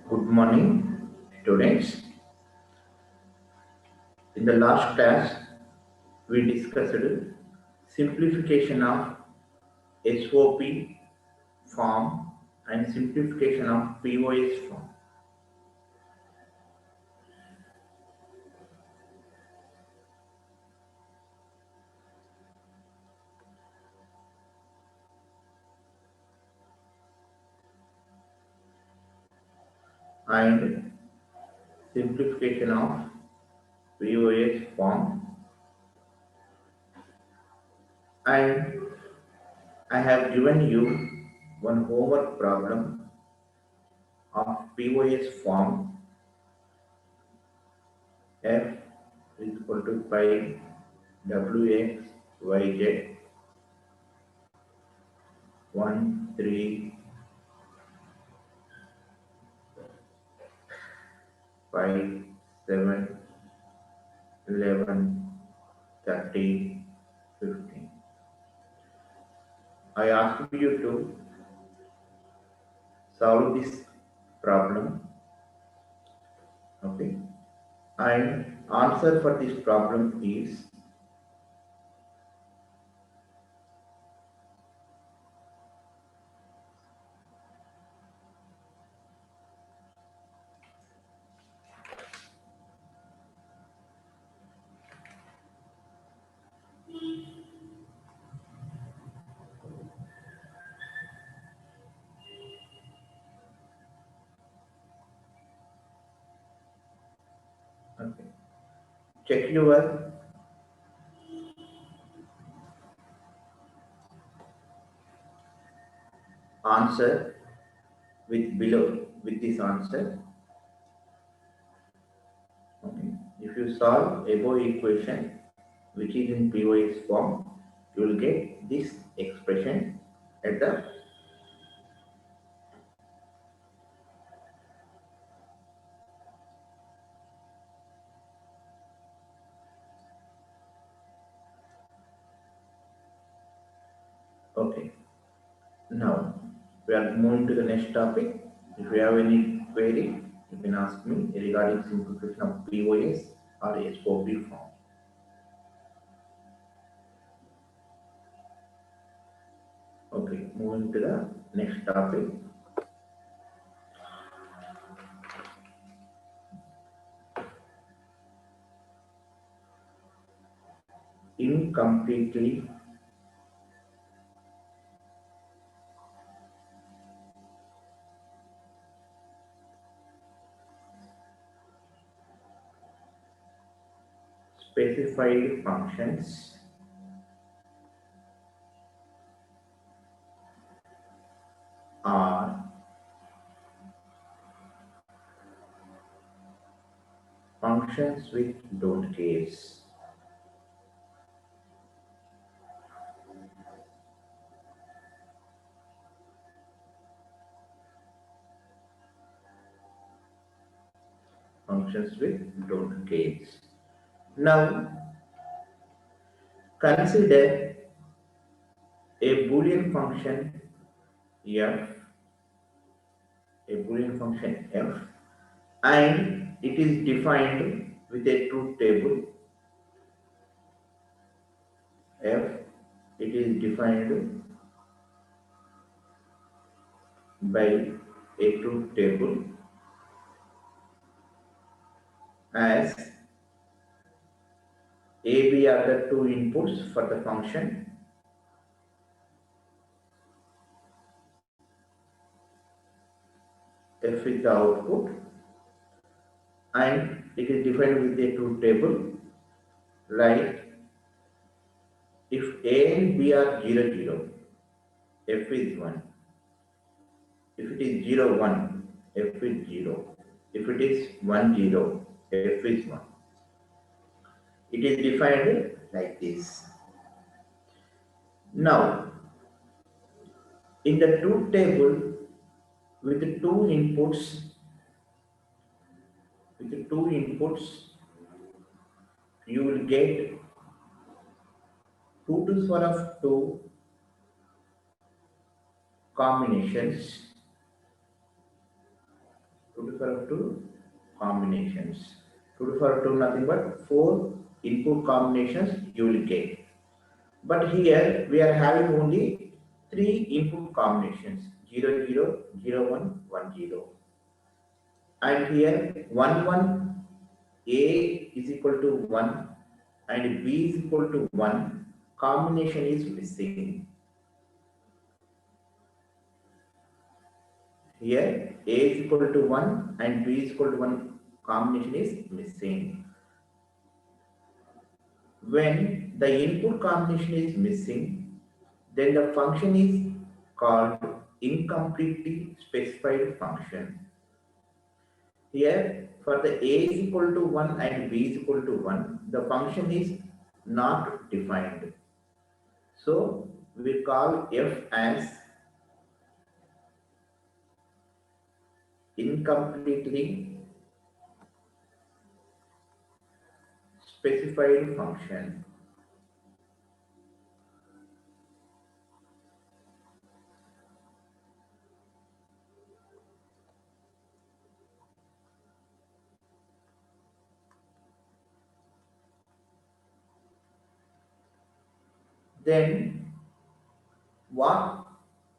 Good morning, students. In the last class, we discussed simplification of SOP form and simplification of POS form. And simplification of POS form. And I have given you one homework problem of POS form F is equal to pi WX YZ 1 3 5 7 11 30 15. I asked you to solve this problem, okay, and answer for this problem is okay. Check your answer with below with this answer. Okay. If you solve above equation which is in POS form, you will get this expression at the okay. Now we are moving to the next topic. If you have any query, you can ask me regarding simplification of POS or SOP form. Okay, moving to the next topic. Incompletely specified functions are functions with don't cares. Functions with don't cares. Now consider a Boolean function f, a Boolean function f, and it is defined with a truth table f. It is defined by a truth table as A, B are the two inputs for the function. F is the output, and it is defined with a truth table like if A and B are 0, 0, F is 1. If it is 0, 1, F is 0. If it is 1, 0, F is 1. It is defined like this. Now, in the truth table, with the two inputs, you will get 2 to the power of 2 combinations, 2 to the the power of 2 combinations. 2 to the power of 2 nothing but 4 input combinations you will get. But here we are having only 3 input combinations 0 0 0 1 1 0. And here 1 1 A is equal to 1 and B is equal to 1 combination is missing. Here A is equal to 1 and B is equal to 1 combination is missing. When the input combination is missing, then the function is called incompletely specified function. Here for the A is equal to 1 and B is equal to 1, the function is not defined. So we call F as incompletely specified function. Then what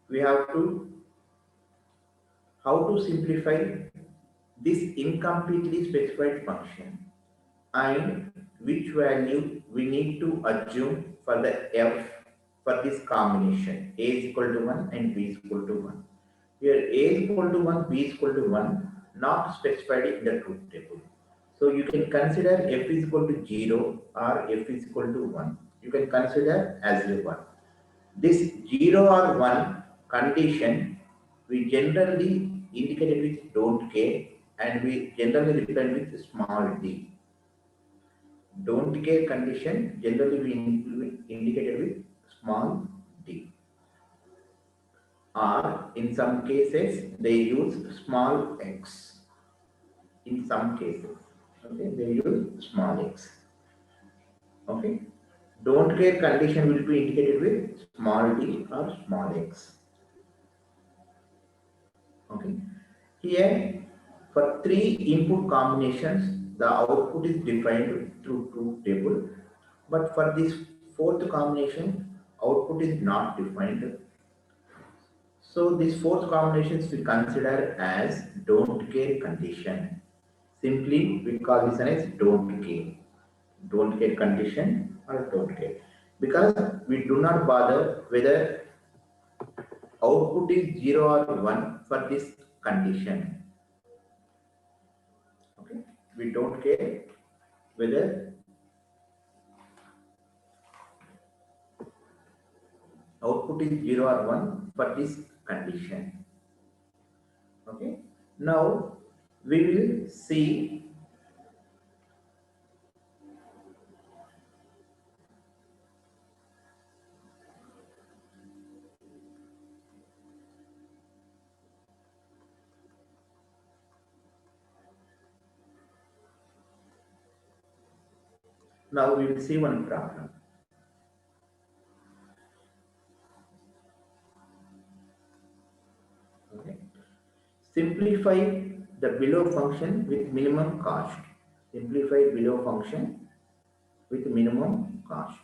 we have to, how to simplify this incompletely specified function and which value we need to assume for the F for this combination A is equal to 1 and B is equal to 1. Here A is equal to 1, B is equal to 1, not specified in the truth table. So you can consider F is equal to 0 or F is equal to 1. You can consider as a 1. This 0 or 1 condition we generally indicated with don't care and we generally represent with small d. Don't care condition generally we indicated with small d. Or in some cases they use small x. In some cases, okay, they use small x. Okay, don't care condition will be indicated with small d or small x. Okay, here for 3 input combinations, the output is defined through truth table, but for this 4th combination, output is not defined. So this 4th combinations we consider as don't care condition. Simply we call this as don't care condition or don't care, because we do not bother whether output is 0 or 1 for this condition. Okay, we don't care whether output is 0 or 1 for this condition. Okay, now we will see one problem. Okay, simplify the below function with minimum cost. Simplify below function with minimum cost.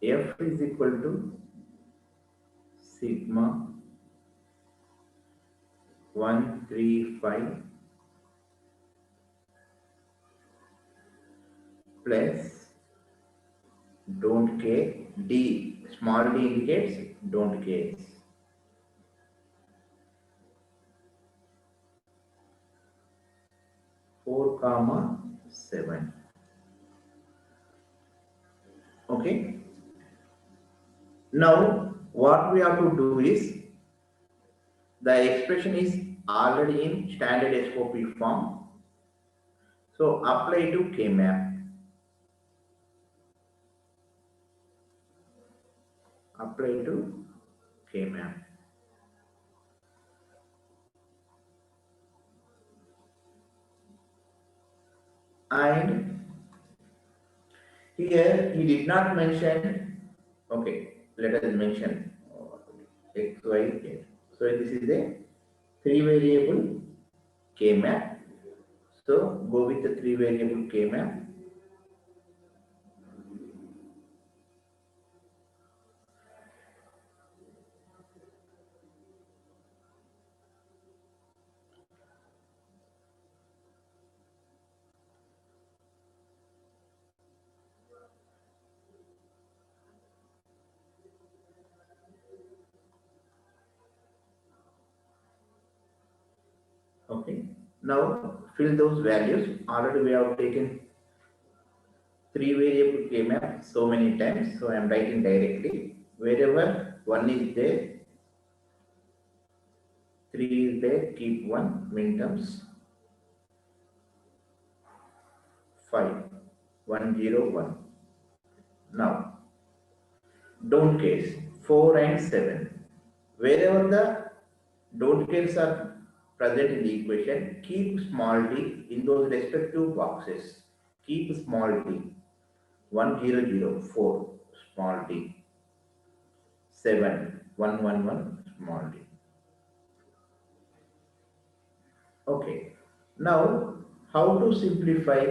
F is equal to sigma 135 plus don't care d, small d indicates don't care, 4,7. Okay, now what we have to do is the expression is already in standard SOP form, so apply to K-map. Apply to K-map. And here he did not mention, okay, let us mention x, y, z. So this is a 3 variable K-map. So go with the 3 variable K-map. Okay. Now fill those values. Already we have taken 3 variable K-map so many times. So I am writing directly. Wherever 1 is there, 3 is there, keep 1, minterms 5, 1, 0, 1. Now, don't case 4 and 7. Wherever the don't cares are present in the equation, keep small d in those respective boxes. Keep small d. 1, 0, 0, 4, small d. 7, 1, 1, 1, small d. Okay. Now, how to simplify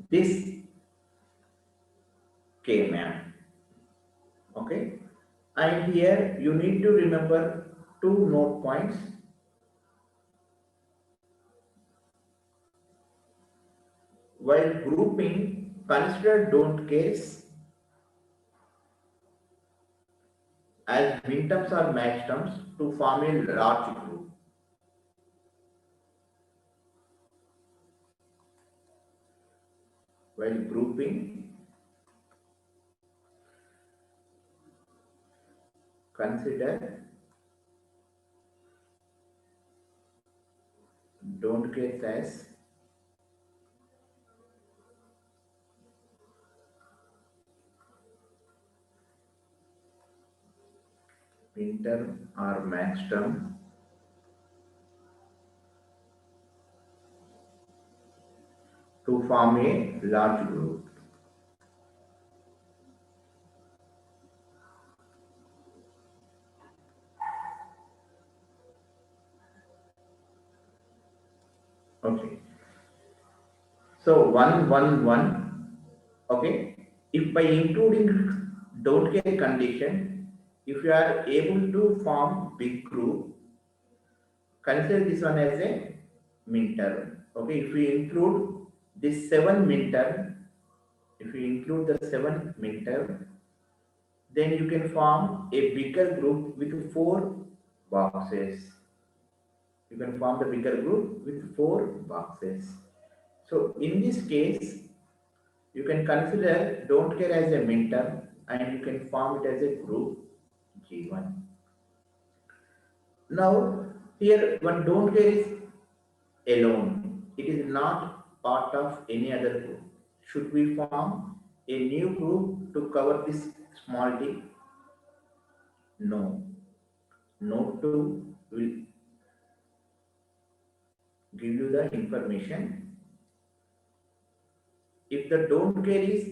this K-map? Okay. And here you need to remember two note points. While grouping, consider don't cares as minterms or maxterms to form a large group. While grouping, consider don't cares as minterm or maxterm to form a large group. Okay. So 1, 1, 1. Okay. If by including don't care condition, if you are able to form big group, consider this one as a minterm. Okay. If we include this 7 minterm, if we include the 7 minterm, then you can form a bigger group with 4 boxes. You can form the bigger group with 4 boxes. So in this case, you can consider don't care as a minterm and you can form it as a group G1. Now, here one don't care is alone. It is not part of any other group. Should we form a new group to cover this small d? No. Note 2 will give you the information. If the don't care is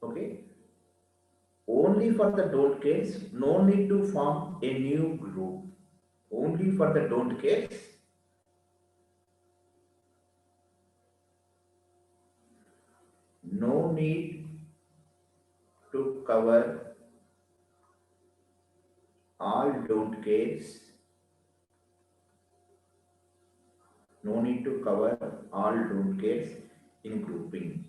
okay, only for the don't cares, no need to form a new group. Only for the don't cares, no need to cover all don't cares. No need to cover all don't cares in grouping.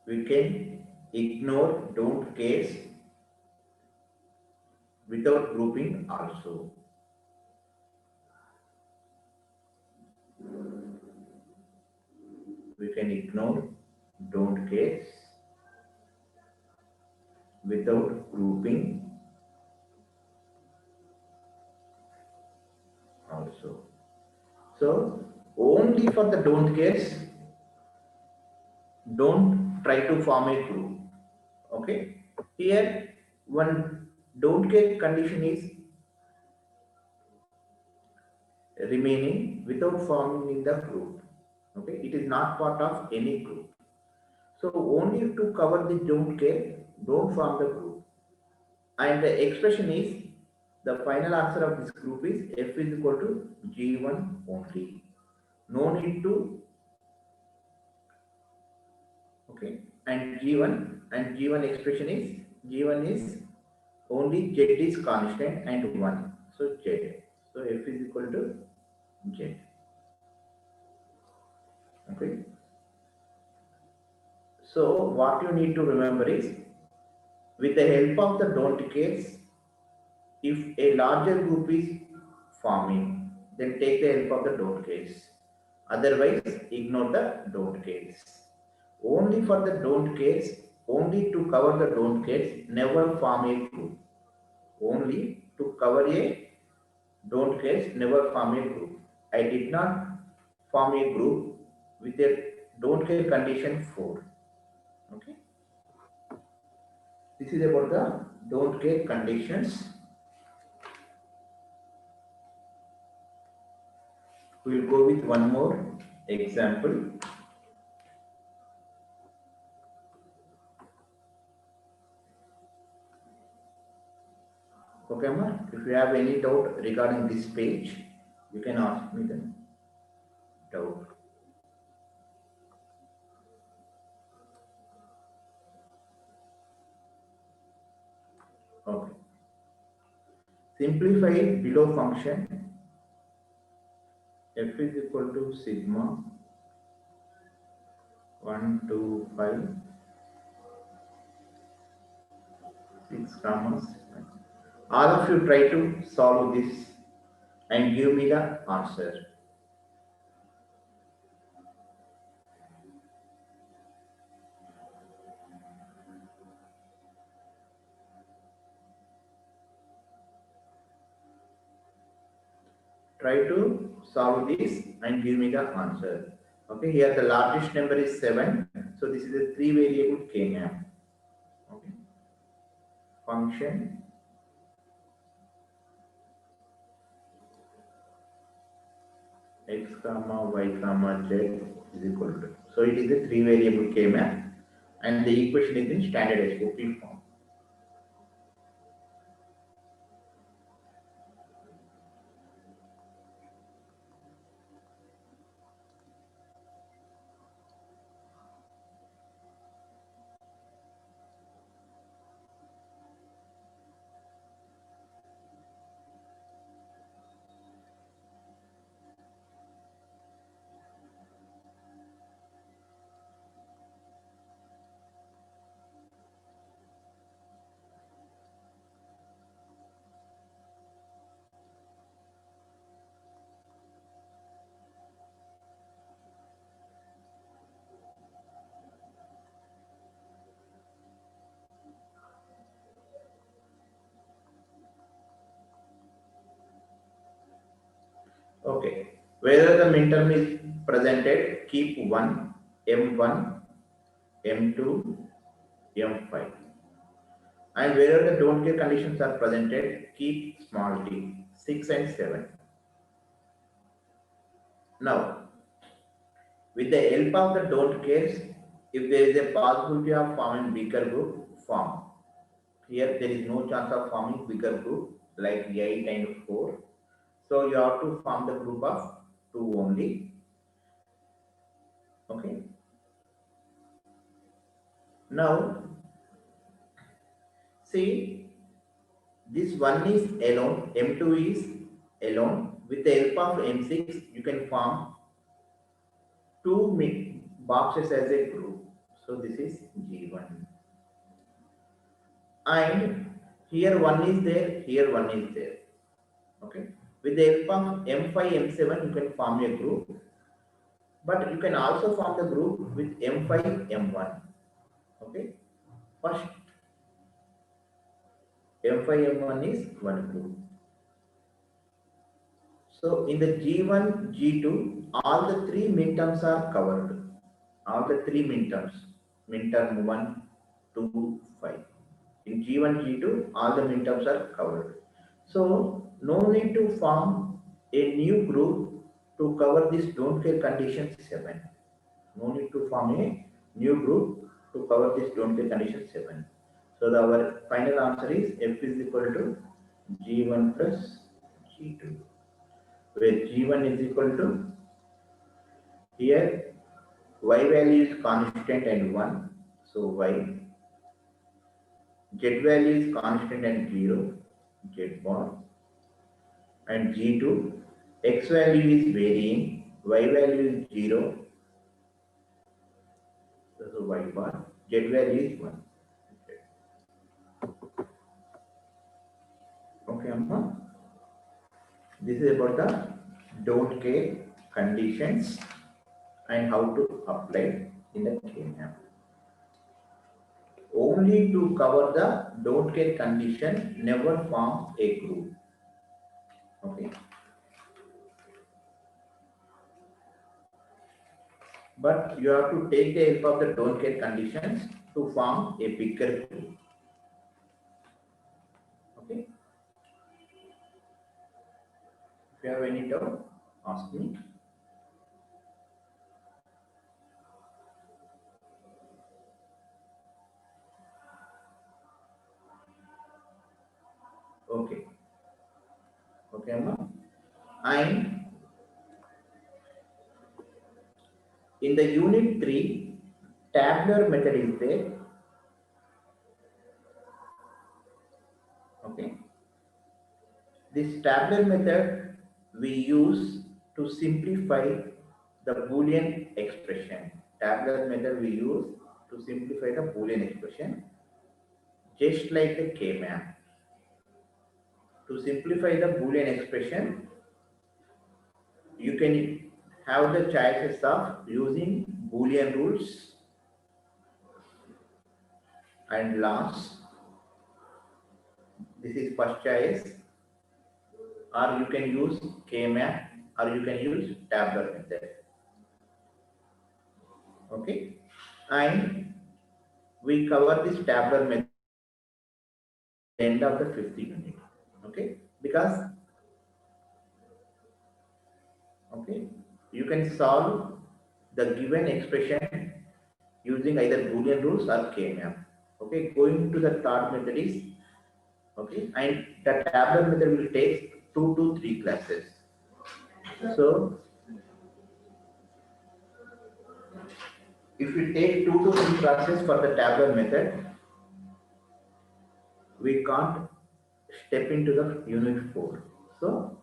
We can ignore don't cares without grouping also. We can ignore don't cares without grouping also. So only for the don't cares, don't try to form a group. Okay. Here one don't care condition is remaining without forming in the group. Okay. It is not part of any group. So only to cover the don't care, don't form the group. And the expression is, the final answer of this group is F is equal to G1 only. No need to, okay. And G1 expression is, G1 is only Z is constant and 1. So Z. So F is equal to Z. Okay. So what you need to remember is, with the help of the don't cares, if a larger group is forming, then take the help of the don't case. Otherwise, ignore the don't case. Only for the don't case, only to cover the don't case, never form a group. Only to cover a don't case, never form a group. I did not form a group with a don't care condition 4. Okay. This is about the don't care conditions. We will go with one more example. Okay, ma? If you have any doubt regarding this page, you can ask me the doubt. Okay. Simplify below function f is equal to sigma 1 2 5 6 comma 7. All of you try to solve this and give me the answer. Try to solve this and give me the answer. Okay, here the largest number is 7. So this is a 3 variable k-map. Okay. Function x comma y comma z is equal to. So it is a 3 variable k-map and the equation is in standard SOP form. Okay. Whether the minterm is presented, keep 1, M1, M2, M5. And wherever the don't care conditions are presented, keep small t, 6 and 7. Now, with the help of the don't cares, if there is a possibility of forming bigger group, form. Here there is no chance of forming bigger group like 8 and 4. So you have to form the group of 2 only. Okay. Now, see, this one is alone, M2 is alone. With the help of M6, you can form 2 boxes as a group. So this is G1. And here one is there, here one is there. Okay. With the help of M5, M7, you can form a group. But you can also form the group with M5, M1. Okay. First, M5, M1 is one group. So in the G1, G2, all the 3 minterms are covered. All the 3 minterms, minterm 1, 2, 5. In G1, G2, all the minterms are covered. So no need to form a new group to cover this don't care condition 7. No need to form a new group to cover this don't care condition 7. So our final answer is f is equal to g1 plus g2, where g1 is equal to, here y value is constant and 1, so y, z value is constant and 0, z bar, and g2, x value is varying, y value is 0, so y bar, z value is 1. Okay, Amma. This is about the don't care conditions and how to apply in the K-map. Only to cover the don't care condition, never form a group. Okay. But you have to take the help of the don't care conditions to form a bigger group. Okay. If you have any doubt, ask me. Okay. Okay, Amma. And in the unit 3, tabular method is there. Okay. This tabular method we use to simplify the Boolean expression. Tabular method we use to simplify the Boolean expression, just like the K-map. To simplify the Boolean expression, you can have the choices of using Boolean rules and laws. This is first choice. Or you can use K-map, or you can use tabular method. Okay. And we cover this tabular method at the end of the 5th unit. Okay. Because you can solve the given expression using either Boolean rules or K-map. Okay, going to the third method is, okay, and the tabular method will take 2 to 3 classes. So if we take 2 to 3 classes for the tabular method, we can't step into the unit 4. So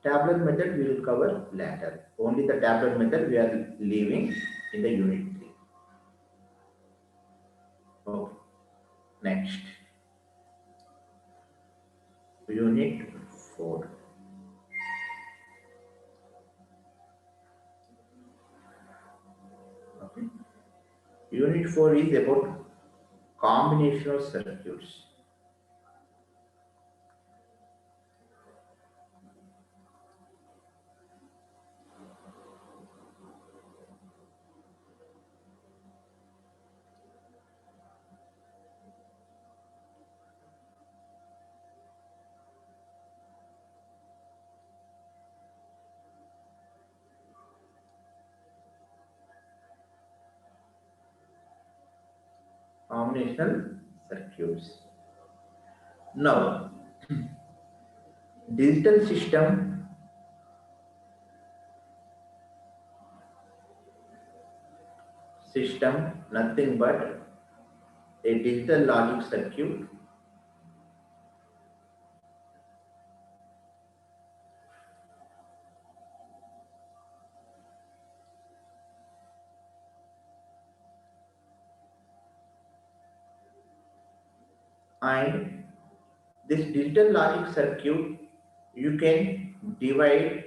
tabular method we will cover later. Only the tabular method we are leaving in the unit 3. Okay. Next, unit 4. Okay. Unit 4 is about combinational circuits. Combinational circuits. Now, digital system nothing but a digital logic circuit and this digital logic circuit you can divide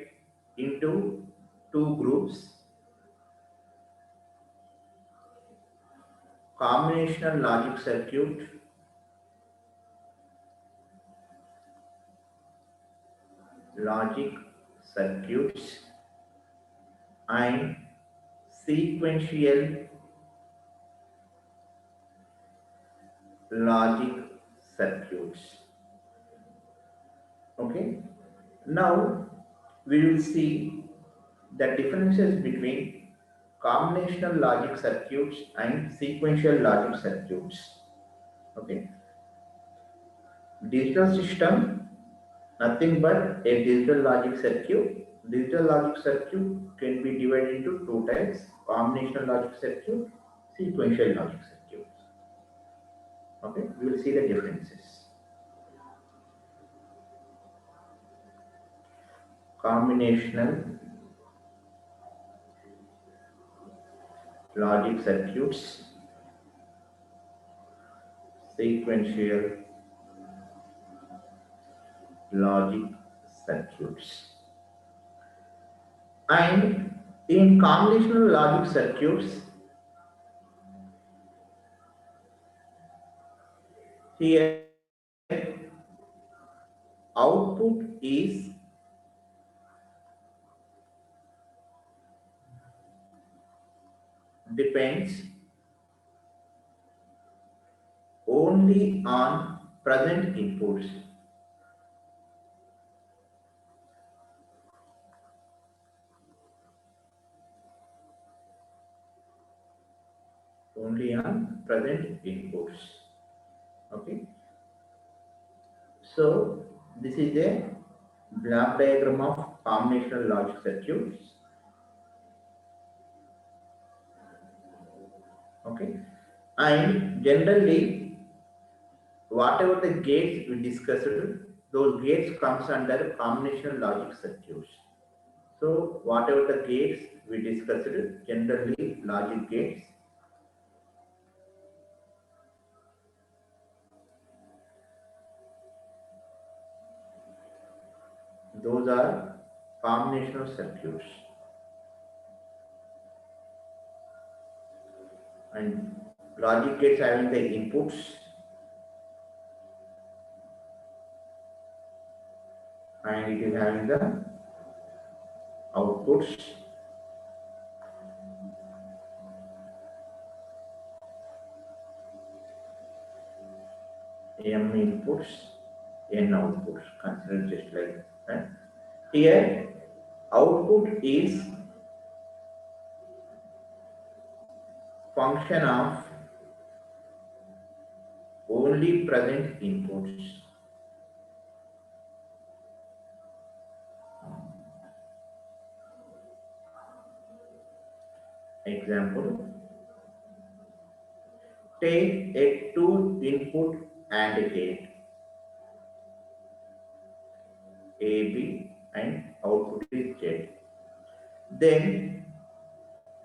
into 2 groups: combinational logic circuits and sequential logic circuits. Okay. Now we will see the differences between combinational logic circuits and sequential logic circuits. Okay, digital system, nothing but a digital logic circuit. Digital logic circuit can be divided into two types: combinational logic circuit, sequential logic circuit. Okay, we will see the differences. Combinational logic circuits, sequential logic circuits. And in combinational logic circuits, here output is depends only on present inputs. Only on present inputs. Okay. So this is a block diagram of combinational logic circuits. Okay. And generally, whatever the gates we discussed, those gates comes under combinational logic circuits. So whatever the gates we discussed, generally logic gates, those are combinational circuits. And logic gates having the inputs and it is having the outputs. M inputs, N outputs, consider just like that. Here, output is function of only present inputs. Example, take a two input AND gate AB and output is Z. Then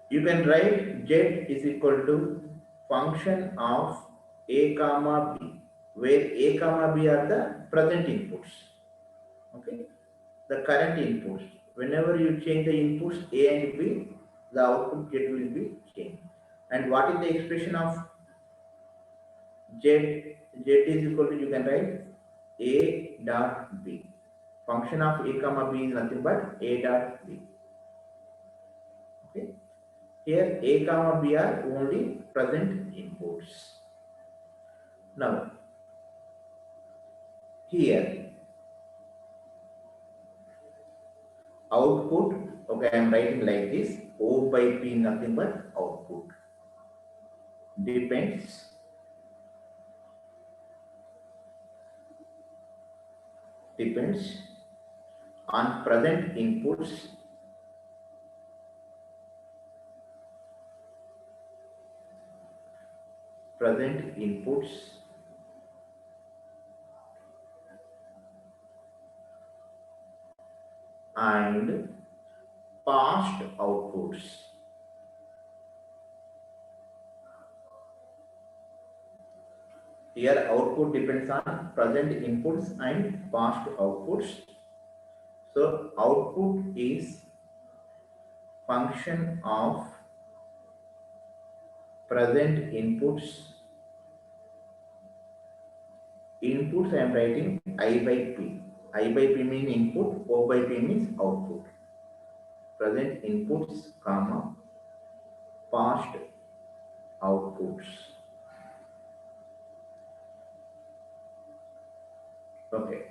you can write Z is equal to function of A comma B, where A comma B are the present inputs. Okay, the current inputs. Whenever you change the inputs A and B, the output Z will be changed. And what is the expression of Z? Z is equal to, you can write A dot B. Function of A comma B is nothing but A dot B. Okay. Here A comma B are only present inputs. Now here output, okay, I am writing like this, O by P nothing but output, depends on present inputs and past outputs. Here output depends on present inputs and past outputs. So output is function of present inputs. Inputs I am writing I by P. I by P means input, O by P means output. Present inputs, comma, past outputs. Okay.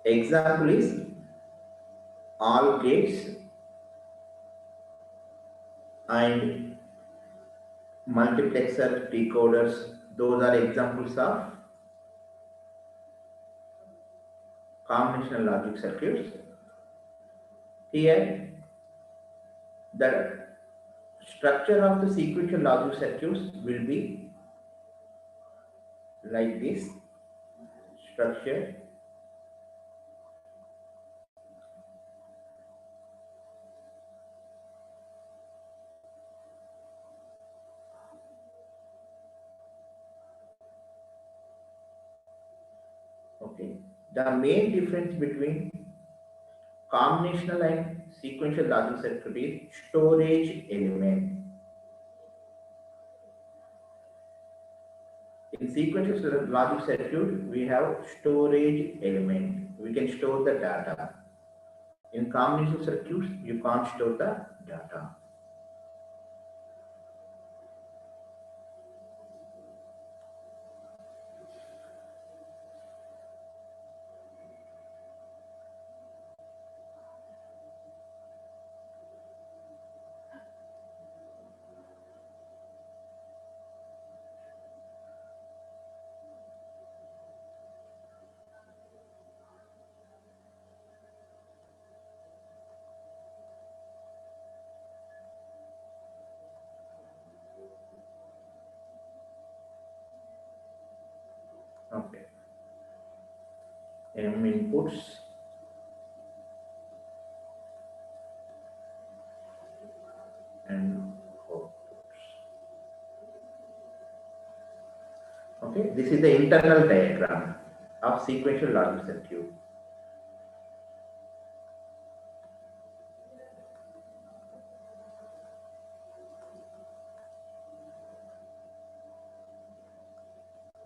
Example is all gates and multiplexer decoders, those are examples of combinational logic circuits. Here, the structure of the sequential logic circuits will be like this structure. Okay. The main difference between combinational and sequential logic circuit is storage element. In sequential logic circuit, we have storage element. We can store the data. In combinational circuits, you can't store the data. Okay. M inputs and outputs. Okay, this is the internal diagram of sequential logic circuit.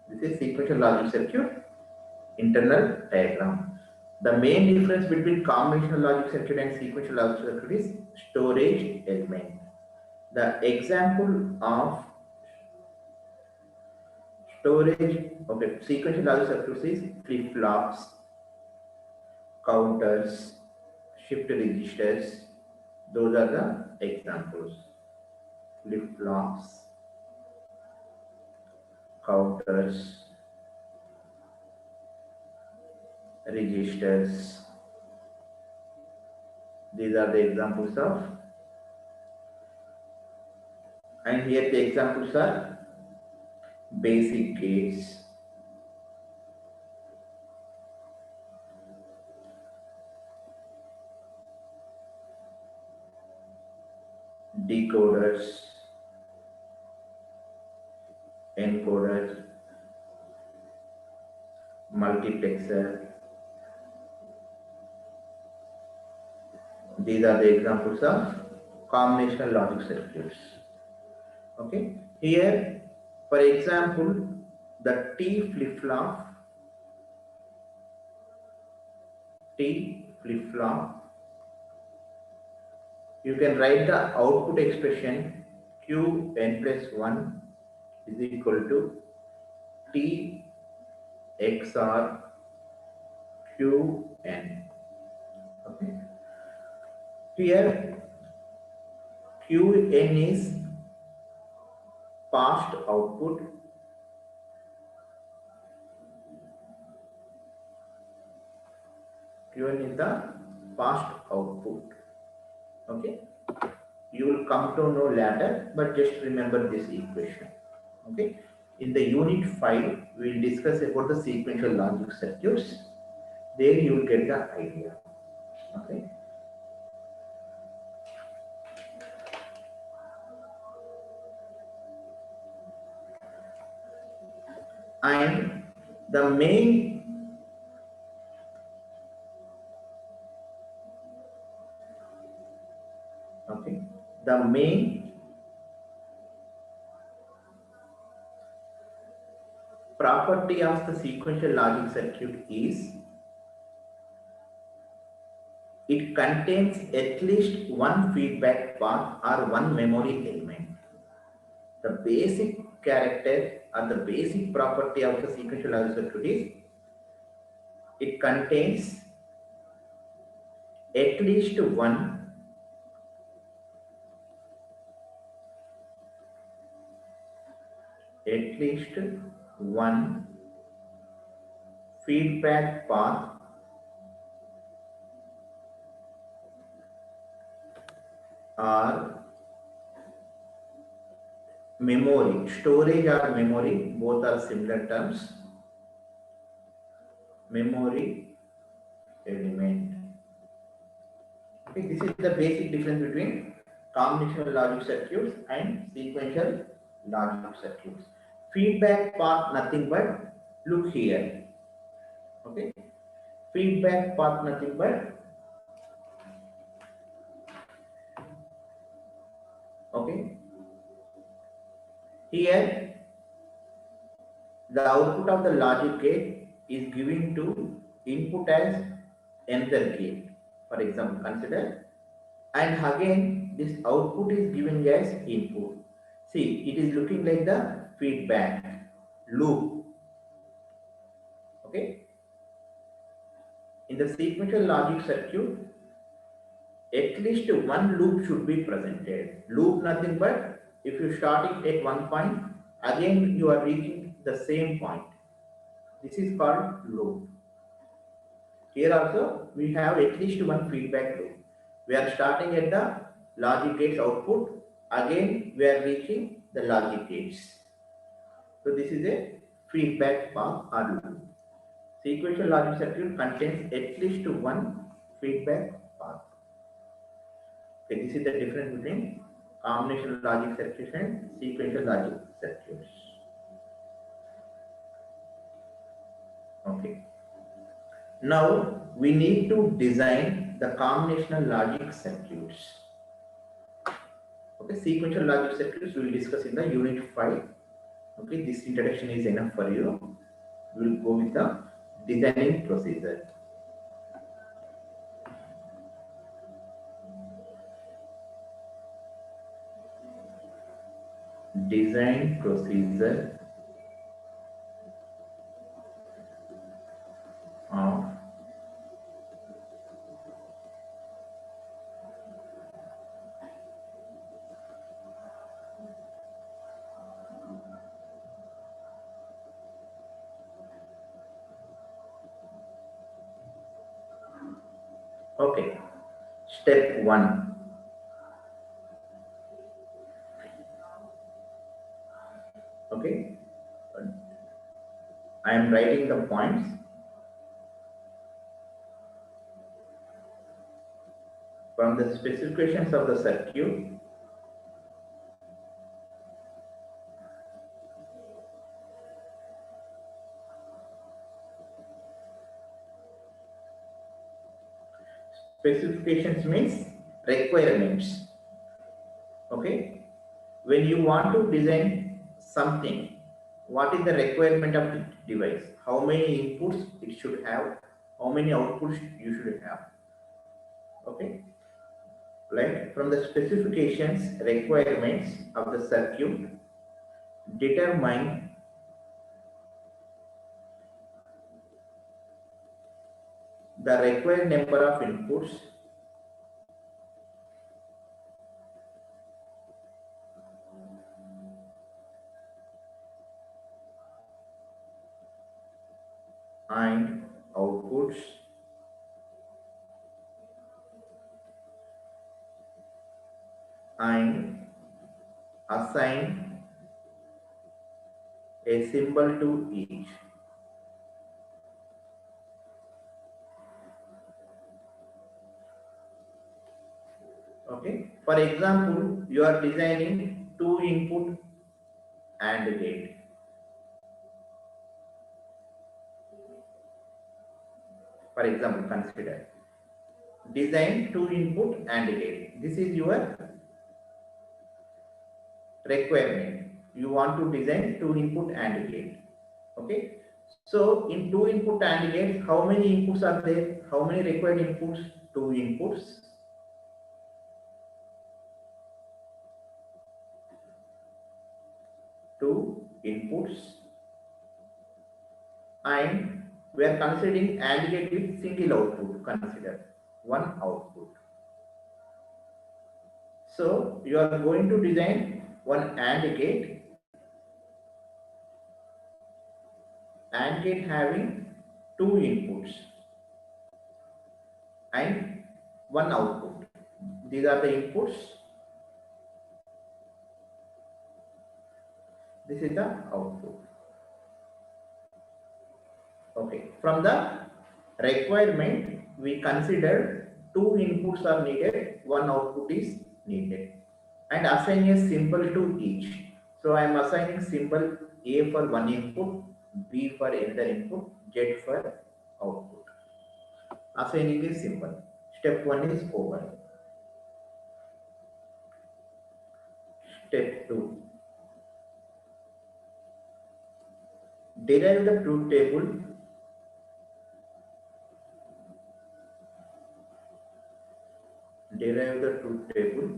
This is sequential logic circuit internal diagram. The main difference between combinational logic circuit and sequential logic circuit is storage element. The example of storage, okay, sequential logic circuits is flip-flops, counters, shift registers. Those are the examples. Flip-flops, counters, registers. These are the examples of, and here the examples are basic gates, decoders, encoder, multiplexer. These are the examples of combinational logic circuits. Okay. Here, for example, the T flip-flop, you can write the output expression Qn plus 1 is equal to T XOR Qn. Okay. Here, Qn is passed output, Qn is the passed output. Okay, you will come to know later, but just remember this equation. Okay, in the unit 5, we will discuss about the sequential logic circuits. There you will get the idea. Okay. And the main property of the sequential logic circuit is it contains at least one feedback path or one memory element. The basic character or the basic property of the sequential logic circuit is it contains at least one feedback path or memory, storage or memory, both are similar terms, memory element. Okay, this is the basic difference between combinational logic circuits and sequential logic circuits. Feedback path nothing but, look here, okay, feedback path nothing but, okay, here the output of the logic gate is given to input as another gate. For example, consider, and again this output is given as input. See, it is looking like the feedback loop. Okay, in the sequential logic circuit, at least one loop should be presented. Loop nothing but, if you starting at one point, again you are reaching the same point. This is called loop. Here also we have at least one feedback loop. We are starting at the logic gates output. Again we are reaching the logic gates. So this is a feedback path or loop. Sequential logic circuit contains at least one feedback path. Okay, this is the difference between combinational logic circuits and sequential logic circuits. Okay. Now we need to design the combinational logic circuits. Okay, sequential logic circuits we will discuss in the unit 5. Okay, this introduction is enough for you. We will go with the designing procedure. Design procedure of okay. Step 1. Okay. I am writing the points. From the specifications of the circuit, specifications means requirements. Okay, when you want to design something, what is the requirement of the device? How many inputs it should have? How many outputs you should have? Okay, like from the specifications, requirements of the circuit, determine the required number of inputs and outputs and assign a symbol to each. Okay, for example, you are designing 2 input AND gate. For example, consider design 2 input AND gate. This is your requirement. You want to design 2 input AND gate. Okay, so in 2 input AND gate, how many inputs are there? How many required inputs? 2 inputs. 2 inputs, and we are considering AND gate with single output. Consider one output. So you are going to design one AND gate having two inputs and one output. These are the inputs. This is the output. Okay. From the requirement, we consider two inputs are needed, one output is needed, and assign a symbol to each. So I am assigning symbol A for one input, B for another input, Z for output. Assigning a symbol. Step 1 is over. Step 2. Derive the truth table. Derive the truth table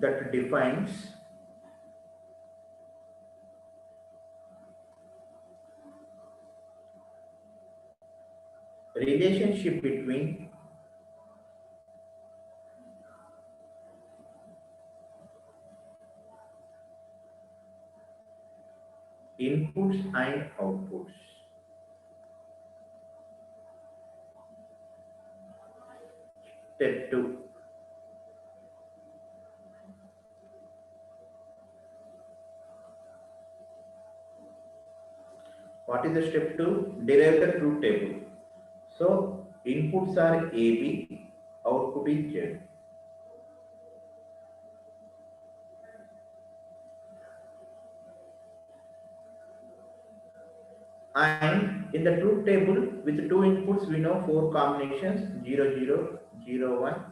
that defines relationship between inputs and outputs. Step 2. What is the step 2? Derive the truth table. So inputs are AB, output is Z. And in the truth table with two inputs we know four combinations 0 0 0 1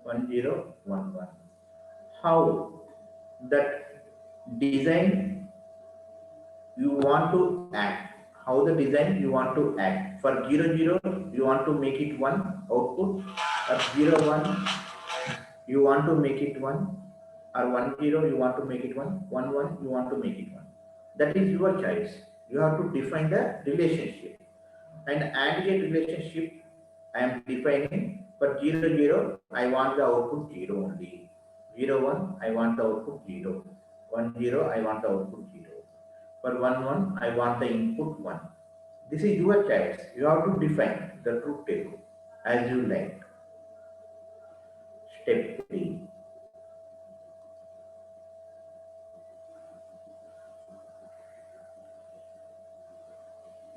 1 0 1 1. How that design you want to act, how the design you want to act. For 0 0 you want to make it one output, or 0 1 you want to make it one, or 1 0 you want to make it one, 1 1 you want to make it one. That is your choice. You have to define the relationship. And AND gate relationship I am defining for 0 0 I want the output 0 only. 0 1 I want the output 0. 1 0 I want the output 0. For 1 1 I want the input 1. This is your choice. You have to define the truth table as you like. Step 3.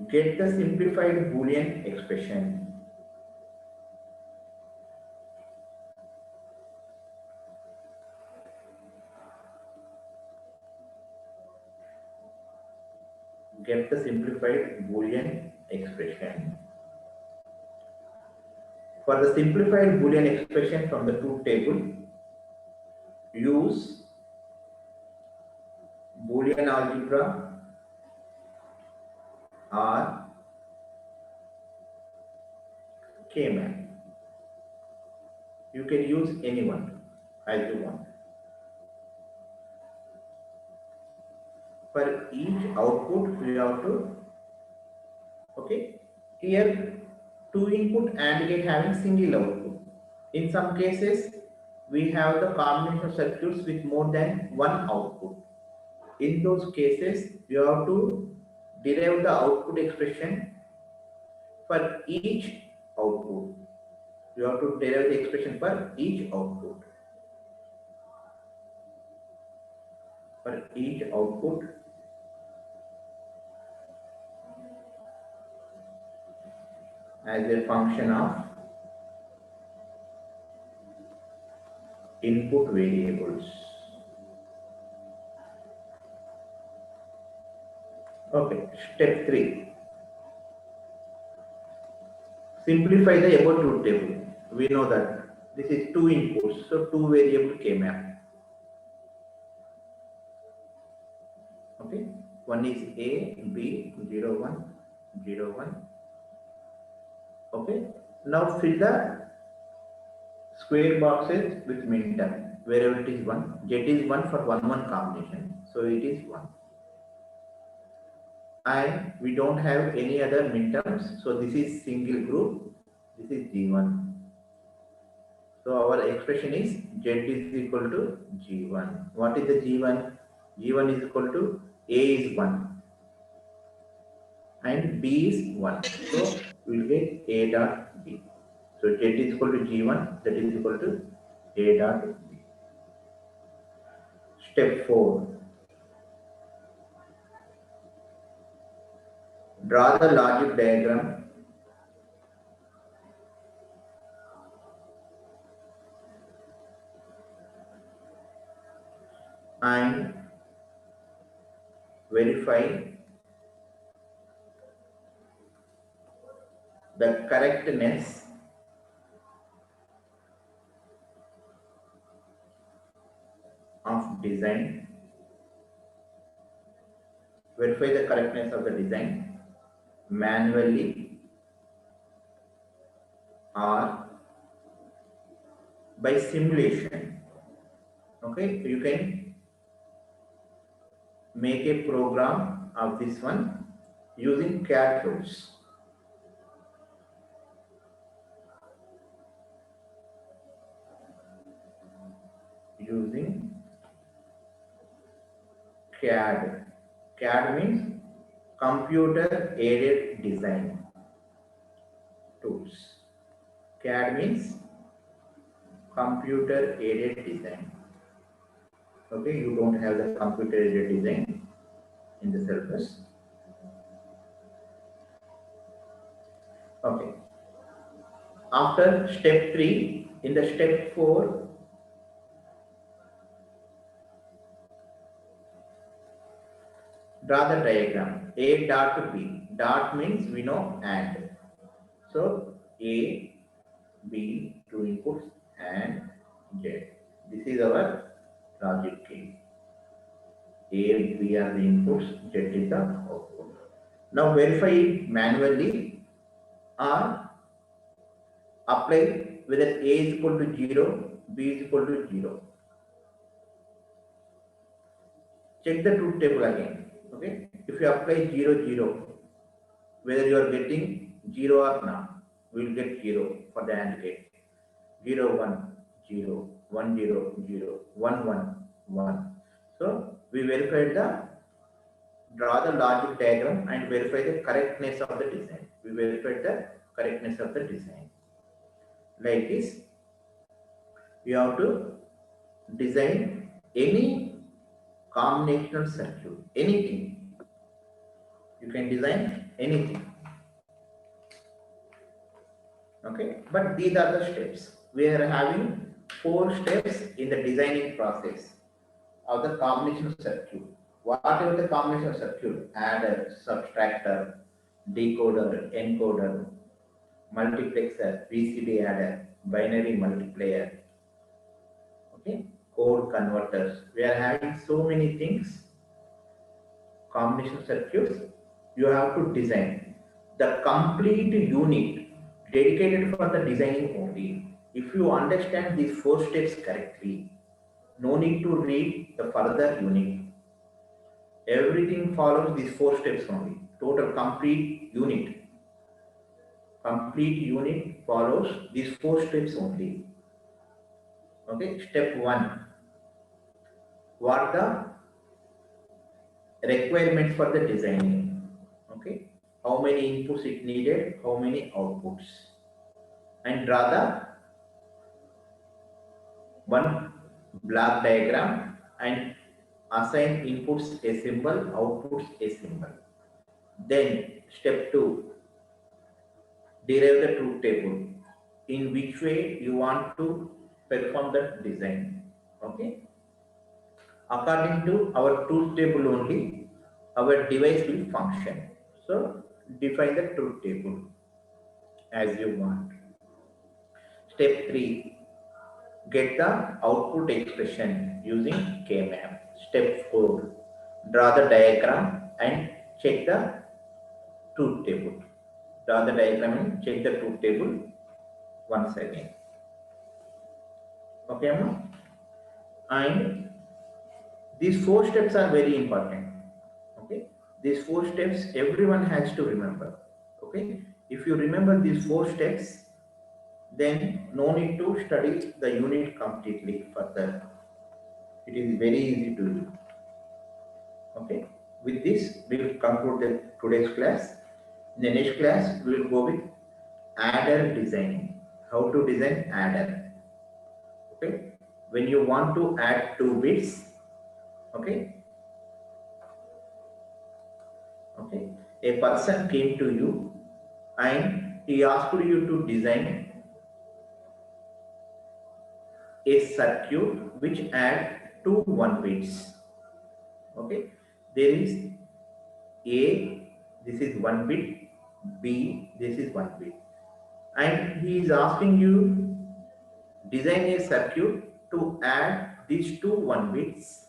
Get the simplified Boolean expression. Get the simplified Boolean expression. For the simplified Boolean expression from the truth table, use Boolean algebra or K-map. You can use anyone as you want. For each output, we have to, okay, here two input AND gate having single output. In some cases, we have the combination of circuits with more than one output. In those cases, you have to derive the output expression for each output. You have to derive the expression for each output. For each output, as a function of input variables. Okay, step 3. Simplify the above truth table. We know that this is two inputs, so two variable K-map. Okay, one is A, B, 0, 1, 0, 1. Okay, now fill the square boxes with minterm. Wherever it is 1, Z is 1 for 1 1 combination, so it is 1. and we don't have any other midterms. So this is single group. This is G1. So our expression is Z is equal to G1. What is the G1? G1 is equal to A is 1 and B is 1. So we will get A dot B. So Z is equal to G1, that is equal to A dot B. Step 4. Draw the logic diagram and verify the correctness of design. Verify the correctness of the design manually or by simulation. Okay, you can make a program of this one using CAD tools. Using CAD. CAD means computer aided design tools. CAD means computer aided design. Okay, you don't have the computer aided design in the syllabus. Okay. After step 3, in the step 4, draw the diagram A dot to B. Dot means we know and. So A, B, two inputs and Z. This is our logic key. A, B are the inputs, Z is the output. Now verify it manually or apply whether A is equal to 0, B is equal to 0. Check the truth table again. Okay. If you apply 0, 0, whether you are getting 0 or not, we will get 0 for the AND gate. 0, 1, 0, 1, 0, 0, 1, 1, 1. So we verified the draw the logic diagram and verify the correctness of the design. We verified the correctness of the design. Like this, you have to design any combinational circuit, anything. You can design anything. Okay, but these are the steps. We are having 4 steps in the designing process of the combinational circuit. Whatever the combinational circuit, adder, subtractor, decoder, encoder, multiplexer, BCD adder, binary multiplier, okay, code converters. We are having so many things, combinational circuits. You have to design the complete unit dedicated for the designing only. If you understand these 4 steps correctly, no need to read the further unit. Everything follows these 4 steps only. Total complete unit. Complete unit follows these 4 steps only. Okay, step 1. What the requirements for the designing? Okay, how many inputs it needed, how many outputs, and draw the one block diagram and assign inputs a symbol, outputs a symbol. Then step 2, derive the truth table. In which way you want to perform the design. Okay. According to our truth table only, our device will function. So define the truth table as you want. Step 3, get the output expression using KMap. Step 4, draw the diagram and check the truth table. Draw the diagram and check the truth table once again. Okay, Amma? And these 4 steps are very important. Okay, These 4 steps everyone has to remember. Okay, if you remember these 4 steps, then no need to study the unit completely further. It is very easy to do. Okay, with this we will conclude today's class. In the next class we will go with adder designing. How to design adder. Okay, when you want to add 2 bits. Okay, okay, a person came to you and he asked you to design a circuit which add 2 1 bits. Okay, there is A, this is 1 bit, B, this is 1 bit, and he is asking you design a circuit to add these 2 1 bits.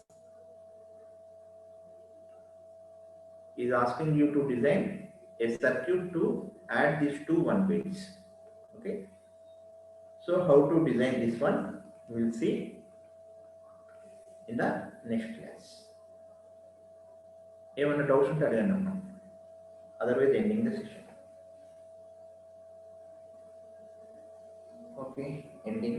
He is asking you to design a circuit to add these 2 1 bits. Okay, so how to design this one we will see in the next class. ఏమైనా doubts ఉంటే అడగండి అమ్మా, otherwise ending the session. Okay, ending.